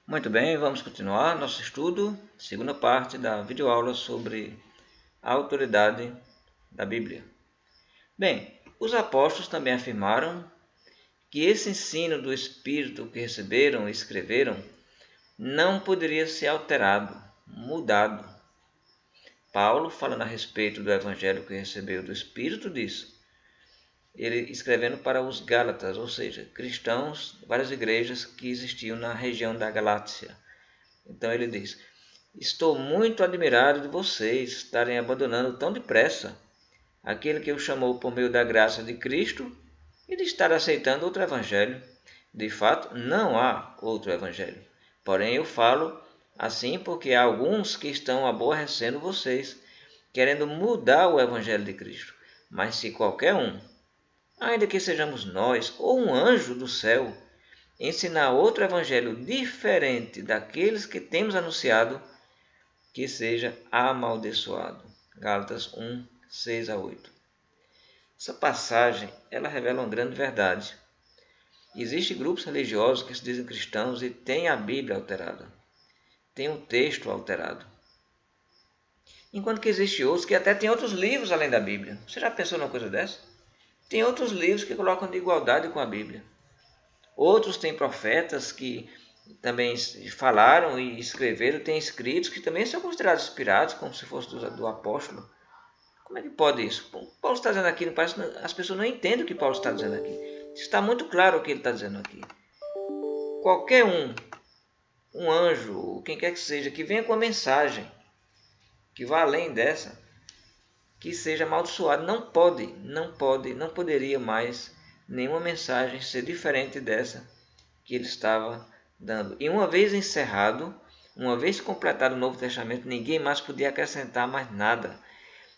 Muito bem, vamos continuar nosso estudo, segunda parte da videoaula sobre a autoridade da Bíblia. Bem, os apóstolos também afirmaram que esse ensino do Espírito que receberam e escreveram não poderia ser alterado, mudado. Paulo, falando a respeito do evangelho que recebeu do Espírito, diz, ele escrevendo para os Gálatas, ou seja, cristãos, várias igrejas que existiam na região da Galácia. Então ele diz, estou muito admirado de vocês estarem abandonando tão depressa aquele que o chamou por meio da graça de Cristo e de estar aceitando outro evangelho. De fato, não há outro evangelho. Porém, eu falo assim porque há alguns que estão aborrecendo vocês, querendo mudar o evangelho de Cristo. Mas se qualquer um, ainda que sejamos nós ou um anjo do céu, ensinar outro evangelho diferente daqueles que temos anunciado, que seja amaldiçoado. Gálatas 1, 6 a 8. Essa passagem ela revela uma grande verdade. Existem grupos religiosos que se dizem cristãos e têm a Bíblia alterada, têm o texto alterado. Enquanto que existem outros que até têm outros livros além da Bíblia. Você já pensou numa coisa dessa? Tem outros livros que colocam de igualdade com a Bíblia. Outros têm profetas que também falaram e escreveram, têm escritos que também são considerados inspirados, como se fosse do apóstolo. Como é que pode isso? Paulo está dizendo aqui, as pessoas não entendem o que Paulo está dizendo aqui. Está muito claro o que ele está dizendo aqui. Qualquer um anjo, quem quer que seja, que venha com a mensagem, que vá além dessa, que seja amaldiçoado, não poderia mais nenhuma mensagem ser diferente dessa que ele estava dando. E uma vez encerrado, uma vez completado o Novo Testamento, ninguém mais podia acrescentar mais nada.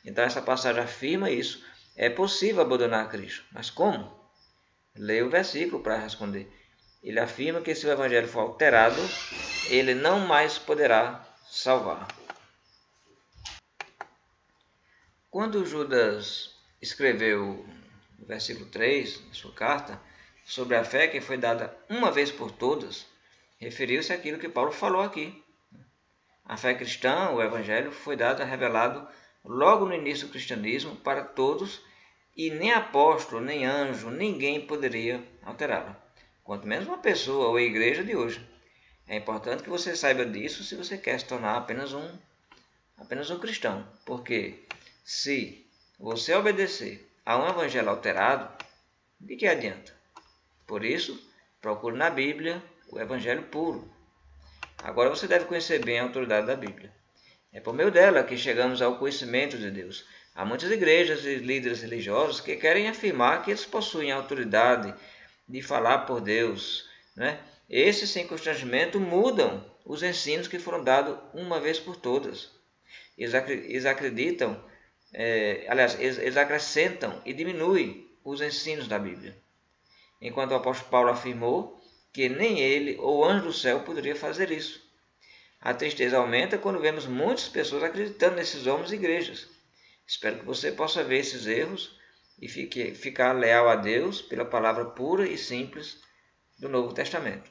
Então essa passagem afirma isso. É possível abandonar Cristo. Mas como? Leia o versículo para responder. Ele afirma que se o evangelho for alterado, ele não mais poderá salvar. Quando Judas escreveu o versículo 3 da sua carta, sobre a fé que foi dada uma vez por todas, referiu-se àquilo que Paulo falou aqui. A fé cristã, o evangelho, foi dado, revelado logo no início do cristianismo para todos e nem apóstolo, nem anjo, ninguém poderia alterá-la. Quanto menos uma pessoa ou a igreja de hoje. É importante que você saiba disso se você quer se tornar apenas um cristão. Porque se você obedecer a um evangelho alterado, de que adianta? Por isso, procure na Bíblia o evangelho puro. Agora você deve conhecer bem a autoridade da Bíblia. É por meio dela que chegamos ao conhecimento de Deus. Há muitas igrejas e líderes religiosos que querem afirmar que eles possuem a autoridade de falar por Deus, né? Esses, sem constrangimento, mudam os ensinos que foram dados uma vez por todas. Eles acreditam, eles acrescentam e diminuem os ensinos da Bíblia. Enquanto o apóstolo Paulo afirmou que nem ele ou o anjo do céu poderia fazer isso. A tristeza aumenta quando vemos muitas pessoas acreditando nesses homens e igrejas. Espero que você possa ver esses erros e ficar leal a Deus pela palavra pura e simples do Novo Testamento.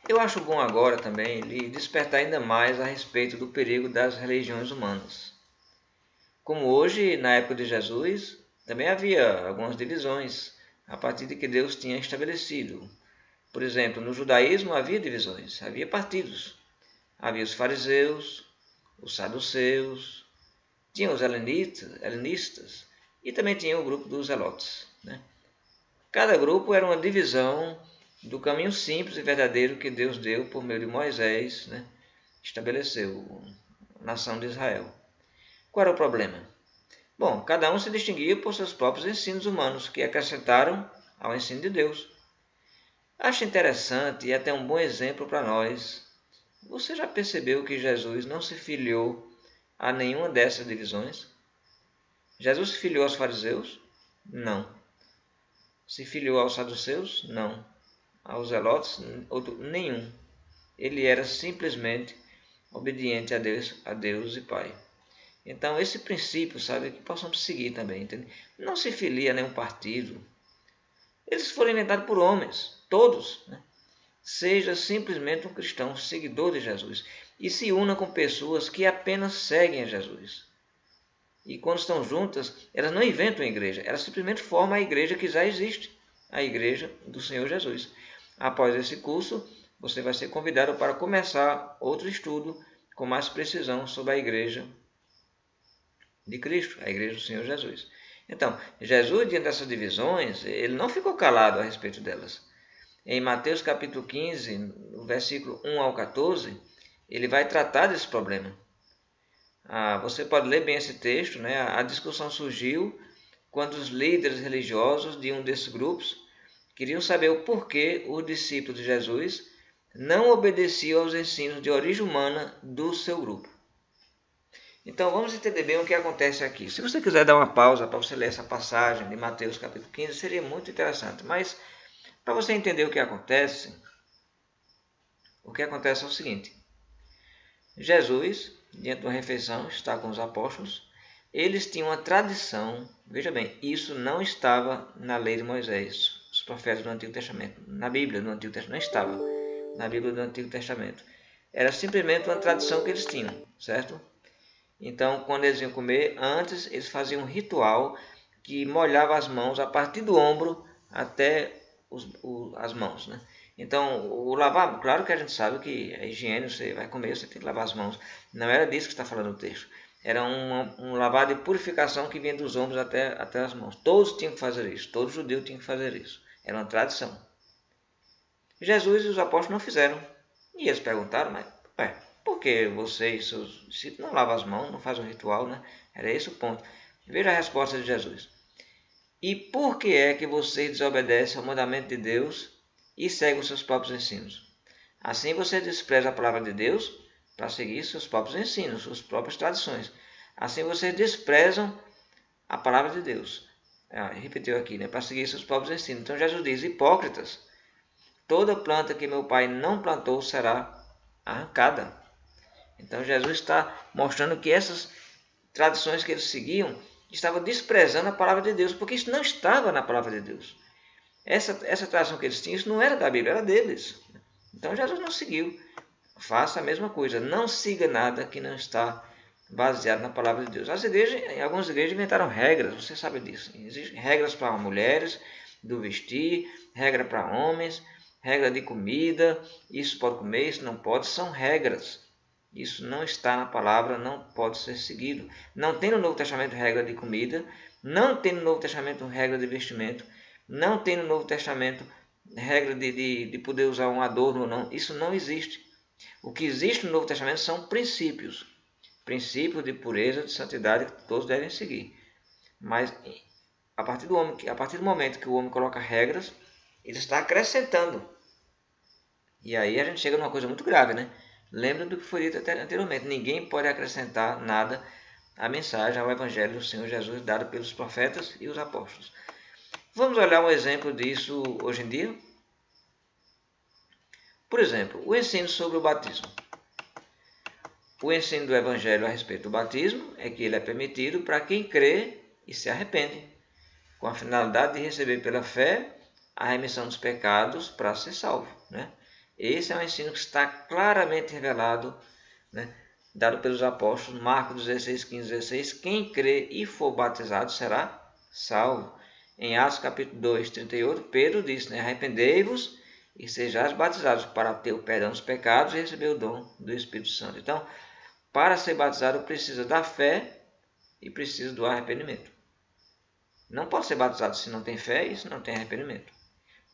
Eu acho bom agora também lhe despertar ainda mais a respeito do perigo das religiões humanas. Como hoje, na época de Jesus, também havia algumas divisões a partir de que Deus tinha estabelecido. Por exemplo, no judaísmo havia divisões, havia partidos. Havia os fariseus, os saduceus, tinha os helenistas e também tinha o grupo dos zelotes. Cada grupo era uma divisão do caminho simples e verdadeiro que Deus deu por meio de Moisés, estabeleceu a nação de Israel. Qual era o problema? Bom, cada um se distinguia por seus próprios ensinos humanos, que acrescentaram ao ensino de Deus. Acho interessante e até um bom exemplo para nós. Você já percebeu que Jesus não se filiou a nenhuma dessas divisões? Jesus se filiou aos fariseus? Não. Se filiou aos saduceus? Não. Aos zelotes? Nenhum. Ele era simplesmente obediente a Deus e Pai. Então, esse princípio, sabe, que possamos seguir também, entende? Não se filia a nenhum partido. Eles foram inventados por homens, todos, seja simplesmente um cristão, seguidor de Jesus, e se una com pessoas que apenas seguem a Jesus. E quando estão juntas, elas não inventam a igreja, elas simplesmente formam a igreja que já existe, a igreja do Senhor Jesus. Após esse curso, você vai ser convidado para começar outro estudo com mais precisão sobre a igreja de Cristo, a igreja do Senhor Jesus. Então, Jesus, diante dessas divisões, ele não ficou calado a respeito delas. Em Mateus capítulo 15, no versículo 1 ao 14, ele vai tratar desse problema. Você pode ler bem esse texto, né? A discussão surgiu quando os líderes religiosos de um desses grupos queriam saber o porquê os discípulos de Jesus não obedeciam aos ensinos de origem humana do seu grupo. Então vamos entender bem o que acontece aqui. Se você quiser dar uma pausa para você ler essa passagem de Mateus capítulo 15, seria muito interessante. Mas para você entender o que acontece é o seguinte. Jesus, diante de uma refeição, está com os apóstolos. Eles tinham uma tradição, veja bem, isso não estava na lei de Moisés, os profetas do Antigo Testamento, na Bíblia do Antigo Testamento, não estava na Bíblia do Antigo Testamento. Era simplesmente uma tradição que eles tinham, certo? Então, quando eles iam comer, antes eles faziam um ritual que molhava as mãos a partir do ombro até as mãos, né? Então, o lavar, claro que a gente sabe que a higiene, você vai comer, você tem que lavar as mãos. Não era disso que está falando o texto. Era um lavar de purificação que vinha dos ombros até as mãos. Todos tinham que fazer isso, todo judeu tinha que fazer isso. Era uma tradição. Jesus e os apóstolos não fizeram. E eles perguntaram, mas por que vocês, seus discípulos, não lavam as mãos, não fazem um ritual, né? Era esse o ponto. Veja a resposta de Jesus. E por que é que vocês desobedecem ao mandamento de Deus e seguem os seus próprios ensinos? Assim você despreza a palavra de Deus para seguir seus próprios ensinos, suas próprias tradições. Assim vocês desprezam a palavra de Deus. Repetiu aqui, né? Para seguir seus próprios ensinos. Então Jesus diz, hipócritas, toda planta que meu Pai não plantou será arrancada. Então Jesus está mostrando que essas tradições que eles seguiam estavam desprezando a palavra de Deus, porque isso não estava na palavra de Deus. Essa tradição que eles tinham, isso não era da Bíblia, era deles. Então Jesus não seguiu. Faça a mesma coisa, não siga nada que não está baseado na palavra de Deus. Algumas igrejas inventaram regras, você sabe disso. Existem regras para mulheres, do vestir, regra para homens, regra de comida, isso pode comer, isso não pode, são regras. Isso não está na palavra, não pode ser seguido. Não tem no Novo Testamento regra de comida, não tem no Novo Testamento regra de vestimento, não tem no Novo Testamento regra de poder usar um adorno ou não. Isso não existe. O que existe no Novo Testamento são princípios. Princípios de pureza, de santidade que todos devem seguir. Mas a partir do momento que o homem coloca regras, ele está acrescentando. E aí a gente chega numa coisa muito grave, né? Lembra do que foi dito anteriormente. Ninguém pode acrescentar nada à mensagem, ao Evangelho do Senhor Jesus dado pelos profetas e os apóstolos. Vamos olhar um exemplo disso hoje em dia? Por exemplo, o ensino sobre o batismo. O ensino do Evangelho a respeito do batismo é que ele é permitido para quem crê e se arrepende, com a finalidade de receber pela fé a remissão dos pecados para ser salvo, né? Esse é um ensino que está claramente revelado, né, dado pelos apóstolos, Marcos 16, 15, 16. Quem crê e for batizado será salvo. Em Atos capítulo 2, 38, Pedro disse, né, arrependei-vos e sejais batizados para ter o perdão dos pecados e receber o dom do Espírito Santo. Então, para ser batizado precisa da fé e precisa do arrependimento. Não pode ser batizado se não tem fé e se não tem arrependimento.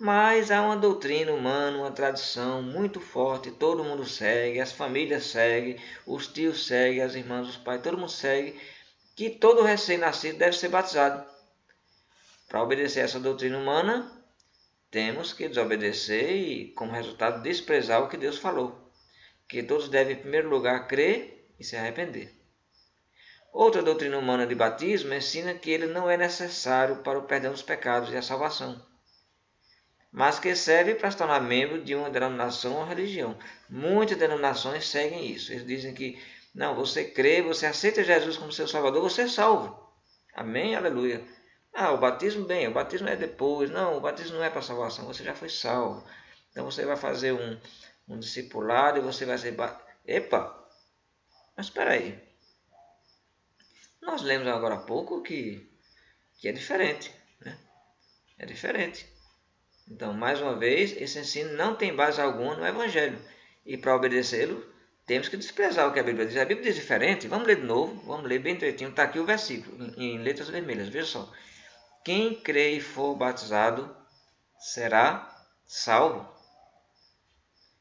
Mas há uma doutrina humana, uma tradição muito forte, todo mundo segue, as famílias seguem, os tios seguem, as irmãs, os pais, todo mundo segue, que todo recém-nascido deve ser batizado. Para obedecer a essa doutrina humana, temos que desobedecer e, como resultado, desprezar o que Deus falou. Que todos devem, em primeiro lugar, crer e se arrepender. Outra doutrina humana de batismo ensina que ele não é necessário para o perdão dos pecados e a salvação, mas que serve para se tornar membro de uma denominação ou religião. Muitas denominações seguem isso. Eles dizem que, não, você crê, você aceita Jesus como seu Salvador, você é salvo. Amém? Aleluia. O batismo é depois. Não, o batismo não é para salvação, você já foi salvo. Então você vai fazer um discipulado e você vai ser... Epa, mas espera aí. Nós lemos agora há pouco que é diferente, né? É diferente. Então, mais uma vez, esse ensino não tem base alguma no Evangelho. E para obedecê-lo, temos que desprezar o que a Bíblia diz. A Bíblia diz diferente. Vamos ler de novo, vamos ler bem direitinho. Está aqui o versículo, em letras vermelhas. Veja só. Quem crê e for batizado será salvo.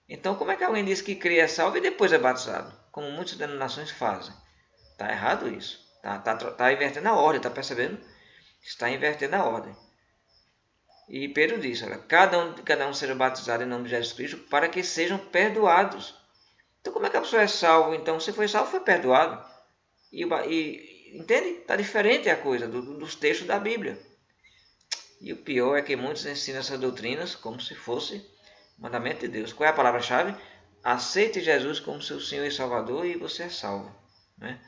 Então, como é que alguém diz que crê é salvo e depois é batizado? Como muitas denominações fazem. Está errado isso. Está invertendo a ordem, está percebendo? Está invertendo a ordem. E Pedro disse, olha, cada um seja batizado em nome de Jesus Cristo para que sejam perdoados. Então como é que a pessoa é salvo? Então se foi salvo, foi perdoado. Entende? Está diferente a coisa dos textos da Bíblia. E o pior é que muitos ensinam essas doutrinas como se fosse mandamento de Deus. Qual é a palavra-chave? Aceite Jesus como seu Senhor e Salvador e você é salvo. Né?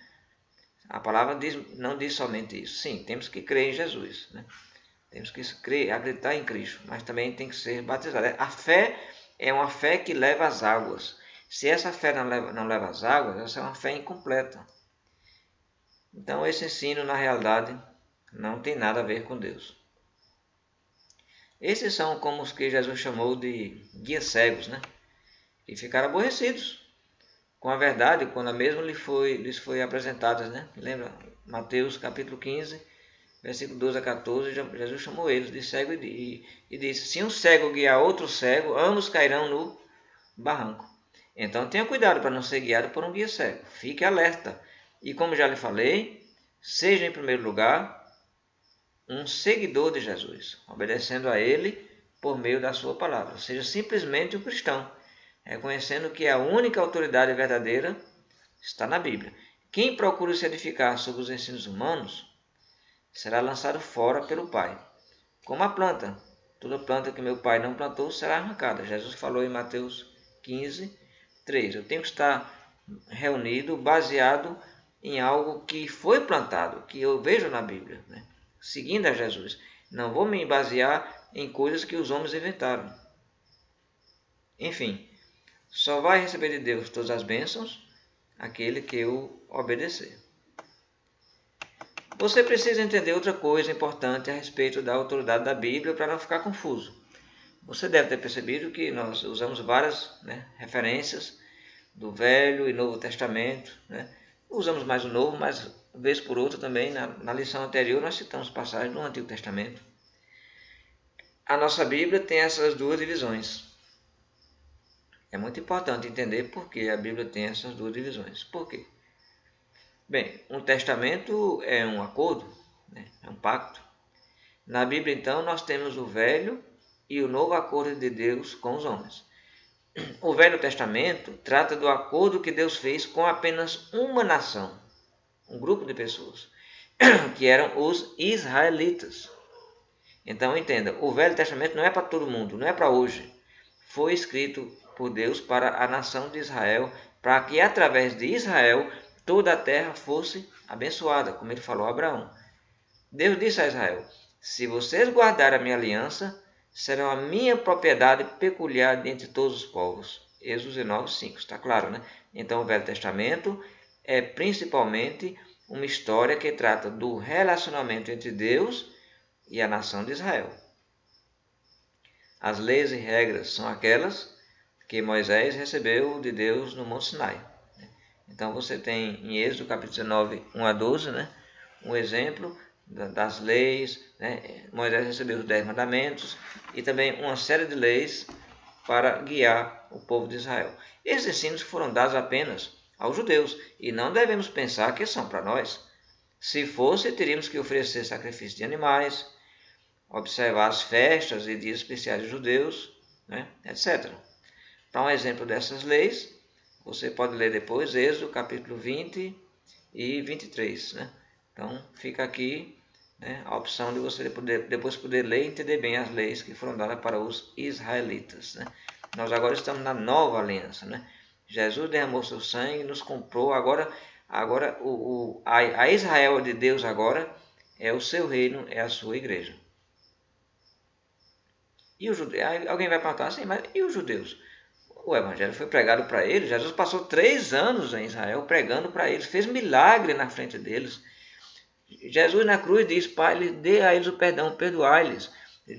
A palavra não diz somente isso. Sim, temos que crer em Jesus. Né? Temos que crer, acreditar em Cristo, mas também tem que ser batizado. A fé é uma fé que leva às águas. Se essa fé não leva às águas, essa é uma fé incompleta. Então esse ensino, na realidade, não tem nada a ver com Deus. Esses são como os que Jesus chamou de guias cegos, né? E ficaram aborrecidos com a verdade quando a mesma lhes foi apresentada, né? Lembra? Mateus capítulo 15, versículo 12 a 14, Jesus chamou eles de cego e disse, se um cego guiar outro cego, ambos cairão no barranco. Então tenha cuidado para não ser guiado por um guia cego. Fique alerta. E como já lhe falei, seja em primeiro lugar um seguidor de Jesus, obedecendo a Ele por meio da sua palavra. Seja simplesmente um cristão, reconhecendo que a única autoridade verdadeira está na Bíblia. Quem procura se edificar sobre os ensinos humanos será lançado fora pelo Pai. Como a planta. Toda planta que meu Pai não plantou será arrancada. Jesus falou em Mateus 15, 3. Eu tenho que estar reunido, baseado em algo que foi plantado, que eu vejo na Bíblia, né? Seguindo a Jesus. Não vou me basear em coisas que os homens inventaram. Enfim, só vai receber de Deus todas as bênçãos aquele que o obedecer. Você precisa entender outra coisa importante a respeito da autoridade da Bíblia para não ficar confuso. Você deve ter percebido que nós usamos várias referências do Velho e Novo Testamento. Usamos mais o Novo, mas vez por outra também, na lição anterior, nós citamos passagens do Antigo Testamento. A nossa Bíblia tem essas duas divisões. É muito importante entender por que a Bíblia tem essas duas divisões. Por quê? Bem, um testamento é um acordo, é um pacto. Na Bíblia, então, nós temos o Velho e o Novo acordo de Deus com os homens. O Velho Testamento trata do acordo que Deus fez com apenas uma nação, um grupo de pessoas, que eram os israelitas. Então, entenda, o Velho Testamento não é para todo mundo, não é para hoje. Foi escrito por Deus para a nação de Israel, para que através de Israel toda a terra fosse abençoada, como ele falou a Abraão. Deus disse a Israel, se vocês guardarem a minha aliança, serão a minha propriedade peculiar dentre todos os povos. Êxodo 19, 5, está claro, né? Então o Velho Testamento é principalmente uma história que trata do relacionamento entre Deus e a nação de Israel. As leis e regras são aquelas que Moisés recebeu de Deus no Monte Sinai. Então você tem em Êxodo capítulo 19, 1 a 12, um exemplo das leis. Moisés recebeu os 10 mandamentos e também uma série de leis para guiar o povo de Israel. Esses ensinos foram dados apenas aos judeus e não devemos pensar que são para nós. Se fosse, teríamos que oferecer sacrifício de animais, observar as festas e dias especiais dos judeus, etc. Para um exemplo dessas leis, você pode ler depois Êxodo capítulo 20 e 23. Então fica aqui a opção de você depois poder ler e entender bem as leis que foram dadas para os israelitas. Nós agora estamos na nova aliança. Jesus derramou seu sangue, nos comprou. Agora a Israel de Deus agora é o seu reino, é a sua igreja. E os judeus? Aí alguém vai perguntar assim, mas e os judeus? O evangelho foi pregado para eles. Jesus passou 3 anos em Israel pregando para eles, fez milagre na frente deles. Jesus na cruz disse, Pai, dê a eles o perdão, perdoai-lhes.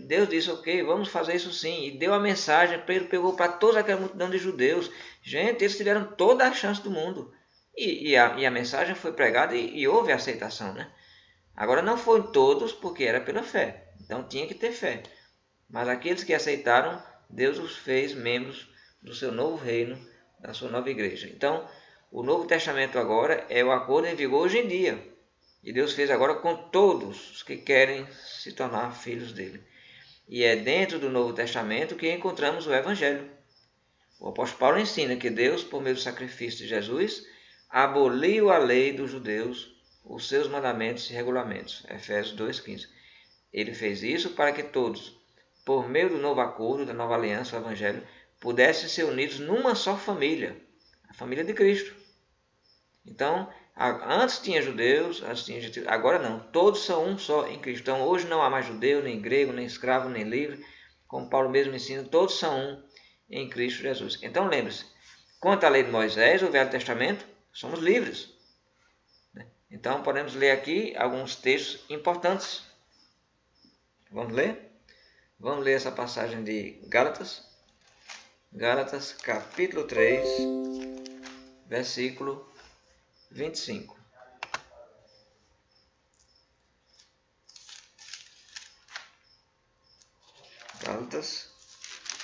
Deus disse, ok, vamos fazer isso sim. E deu a mensagem, Pedro pegou para toda aquela multidão de judeus. Gente, eles tiveram toda a chance do mundo. E a mensagem foi pregada e houve aceitação, né? Agora não foi todos, porque era pela fé. Então tinha que ter fé. Mas aqueles que aceitaram, Deus os fez membros do seu novo reino, da sua nova igreja. Então, o Novo Testamento agora é o acordo em vigor hoje em dia. E Deus fez agora com todos os que querem se tornar filhos dele. E é dentro do Novo Testamento que encontramos o Evangelho. O apóstolo Paulo ensina que Deus, por meio do sacrifício de Jesus, aboliu a lei dos judeus, os seus mandamentos e regulamentos. Efésios 2,15. Ele fez isso para que todos, por meio do novo acordo, da nova aliança, o Evangelho, pudessem ser unidos numa só família, a família de Cristo. Então, antes tinha judeus, antes tinha gentios, agora não, todos são um só em Cristo. Então, hoje não há mais judeu, nem grego, nem escravo, nem livre, como Paulo mesmo ensina, todos são um em Cristo Jesus. Então, lembre-se, quanto à lei de Moisés, o Velho Testamento, somos livres. Então, podemos ler aqui alguns textos importantes. Vamos ler? Vamos ler essa passagem de Gálatas. Gálatas, capítulo 3, versículo 25. Gálatas,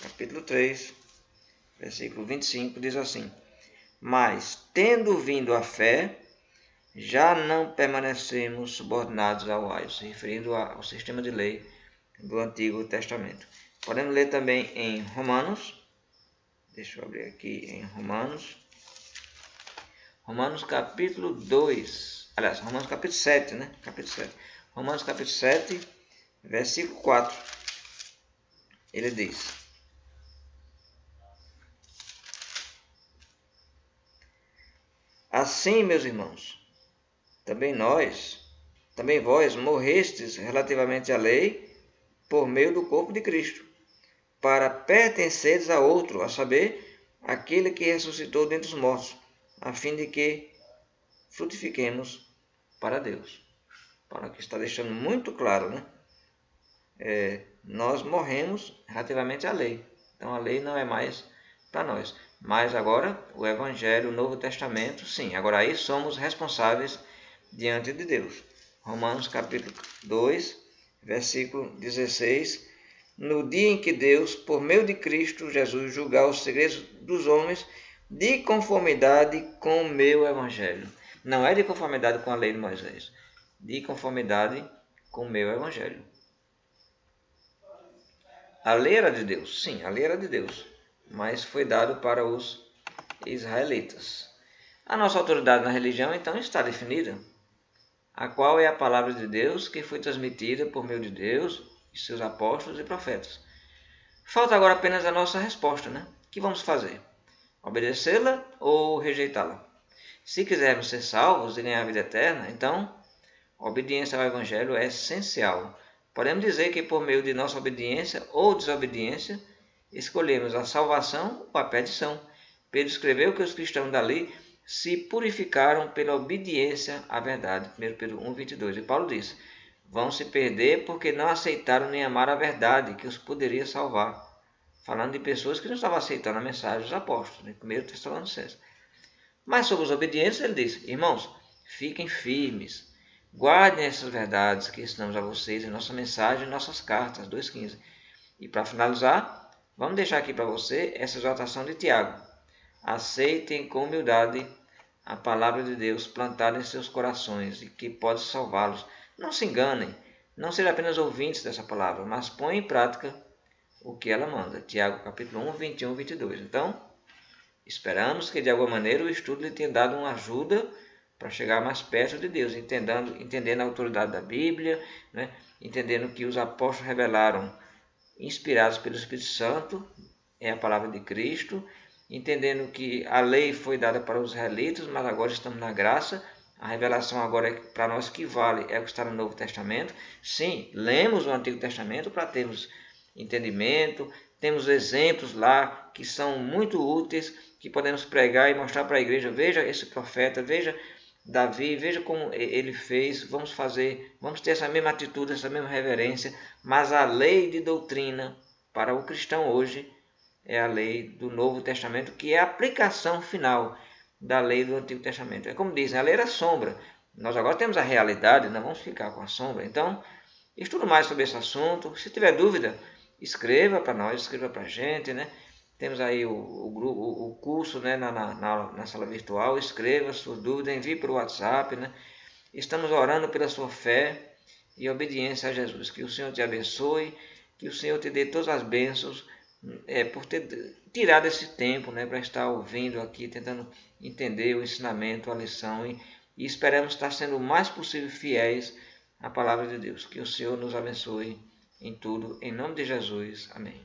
capítulo 3, versículo 25, diz assim: Mas, tendo vindo a fé, já não permanecemos subordinados ao aio, se referindo ao sistema de lei do Antigo Testamento. Podemos ler também em Romanos. Deixa eu abrir aqui em Romanos. Romanos capítulo 2. Aliás, Romanos capítulo 7, né? Capítulo 7. Romanos capítulo 7, versículo 4. Ele diz: Assim, meus irmãos, também vós morrestes relativamente à lei por meio do corpo de Cristo, para pertenceres a outro, a saber, aquele que ressuscitou dentre os mortos, a fim de que frutifiquemos para Deus. Paulo aqui está deixando muito claro, né? Nós morremos relativamente à lei. Então a lei não é mais para nós. Mas agora o Evangelho, o Novo Testamento, sim. Agora aí somos responsáveis diante de Deus. Romanos capítulo 2, versículo 16. No dia em que Deus, por meio de Cristo Jesus, julgar os segredos dos homens de conformidade com o meu Evangelho. Não é de conformidade com a lei de Moisés. De conformidade com o meu Evangelho. A lei era de Deus, sim, a lei era de Deus, mas foi dado para os israelitas. A nossa autoridade na religião, então, está definida, a qual é a palavra de Deus que foi transmitida por meio de Deus e seus apóstolos e profetas. Falta agora apenas a nossa resposta, né? O que vamos fazer? Obedecê-la ou rejeitá-la? Se quisermos ser salvos e ganhar a vida eterna, então, a obediência ao Evangelho é essencial. Podemos dizer que por meio de nossa obediência ou desobediência, escolhemos a salvação ou a perdição. Pedro escreveu que os cristãos dali se purificaram pela obediência à verdade. 1 Pedro 1,22. E Paulo diz: vão se perder porque não aceitaram nem amaram a verdade que os poderia salvar. Falando de pessoas que não estavam aceitando a mensagem dos apóstolos, em 1 Tessalonicenses. Mas sobre os obedientes, ele diz: irmãos, fiquem firmes. Guardem essas verdades que ensinamos a vocês em nossa mensagem e nossas cartas, 2,15. E para finalizar, vamos deixar aqui para você essa exortação de Tiago. Aceitem com humildade a palavra de Deus plantada em seus corações e que pode salvá-los. Não se enganem, não sejam apenas ouvintes dessa palavra, mas ponham em prática o que ela manda. Tiago capítulo 1, 21 e 22. Então, esperamos que de alguma maneira o estudo lhe tenha dado uma ajuda para chegar mais perto de Deus, entendendo a autoridade da Bíblia, né? Entendendo que os apóstolos revelaram, inspirados pelo Espírito Santo, é a palavra de Cristo, entendendo que a lei foi dada para os israelitas, mas agora estamos na graça, a revelação agora é para nós que vale, é o que está no Novo Testamento. Sim, lemos o Antigo Testamento para termos entendimento. Temos exemplos lá que são muito úteis, que podemos pregar e mostrar para a igreja. Veja esse profeta, veja Davi, veja como ele fez. Vamos ter essa mesma atitude, essa mesma reverência. Mas a lei de doutrina para o cristão hoje é a lei do Novo Testamento, que é a aplicação final da lei do Antigo Testamento. É como dizem, a lei era sombra. Nós agora temos a realidade, não vamos ficar com a sombra. Então, estudo mais sobre esse assunto. Se tiver dúvida, escreva para nós, escreva para a gente, né? Temos aí o curso, né, na sala virtual. Escreva suas dúvidas, envie por WhatsApp, né? Estamos orando pela sua fé e obediência a Jesus. Que o Senhor te abençoe, que o Senhor te dê todas as bênçãos por ter tirado esse tempo, né, para estar ouvindo aqui, tentando entender o ensinamento, a lição, e esperamos estar sendo o mais possível fiéis à palavra de Deus. Que o Senhor nos abençoe em tudo, em nome de Jesus. Amém.